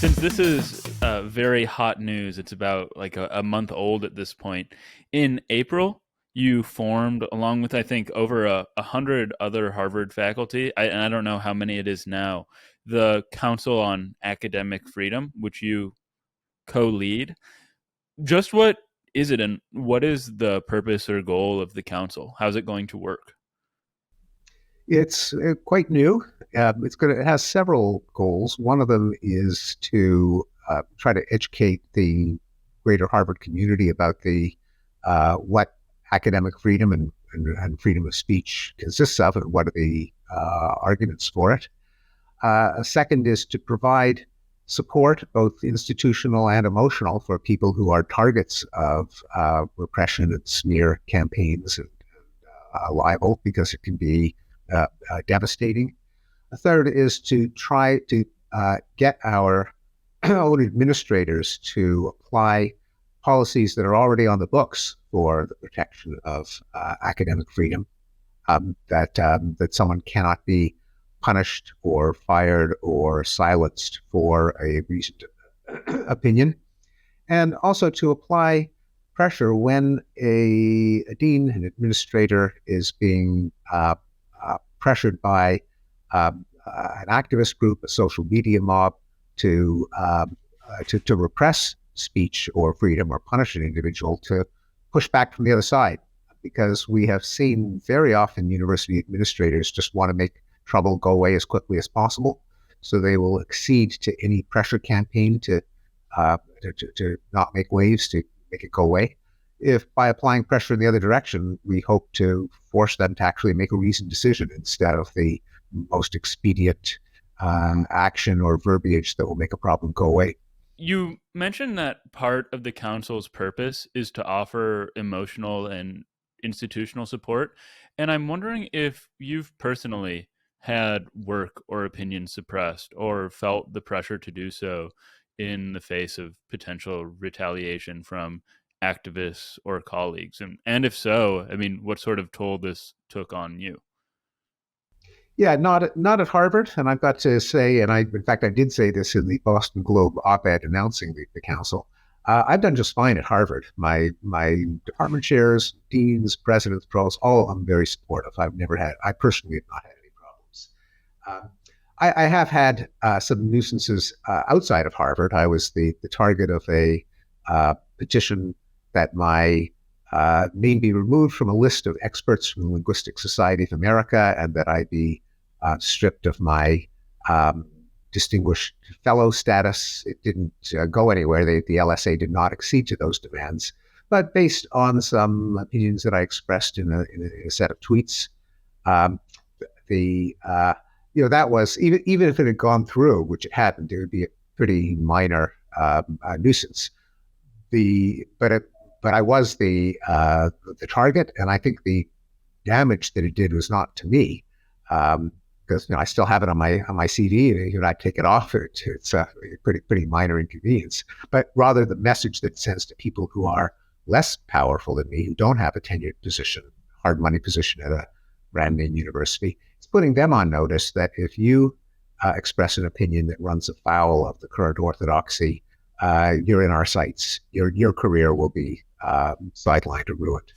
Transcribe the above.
Since this is very hot news, it's about like a month old at this point. In April, you formed, along with I think over a hundred other Harvard faculty, and I don't know how many it is now, the Council on Academic Freedom, which you co-lead. Just what is it, and what is the purpose or goal of the council? How's it going to work? It's quite new. It has several goals. One of them is to try to educate the greater Harvard community about the what academic freedom and freedom of speech consists of, and what are the arguments for it. A second is to provide support, both institutional and emotional, for people who are targets of repression and smear campaigns and libel, because it can be devastating. A third is to try to get our own administrators to apply policies that are already on the books for the protection of academic freedom, that someone cannot be punished or fired or silenced for a reasoned opinion, and also to apply pressure when a dean, an administrator, is being pressured by an activist group, a social media mob, to repress speech or freedom or punish an individual, to push back from the other side. Because we have seen very often university administrators just want to make trouble go away as quickly as possible. So they will accede to any pressure campaign to not make waves, to make it go away. If by applying pressure in the other direction, we hope to force them to actually make a reasoned decision instead of the most expedient action or verbiage that will make a problem go away. You mentioned that part of the council's purpose is to offer emotional and institutional support. And I'm wondering if you've personally had work or opinion suppressed or felt the pressure to do so in the face of potential retaliation from activists or colleagues. And if so, I mean, what sort of toll this took on you? Yeah, not at Harvard. And I've got to say, and in fact, I did say this in the Boston Globe op-ed announcing the council. I've done just fine at Harvard. My department chairs, deans, presidents, pros, all of them very supportive. I personally have not had any problems. I have had some nuisances outside of Harvard. I was the target of a petition that my name be removed from a list of experts from the Linguistic Society of America, and that I be stripped of my distinguished fellow status. It didn't go anywhere. The LSA did not accede to those demands, but based on some opinions that I expressed in a set of tweets, the that was, even if it had gone through, which it hadn't, it would be a pretty minor nuisance. But I was the target, and I think the damage that it did was not to me, because I still have it on my CD, and I take it off. It's a pretty minor inconvenience, but rather the message that it sends to people who are less powerful than me, who don't have a tenured position, hard money position at a brand name university. It's putting them on notice that if you express an opinion that runs afoul of the current orthodoxy, you're in our sights. Your career will be sidelined or ruined.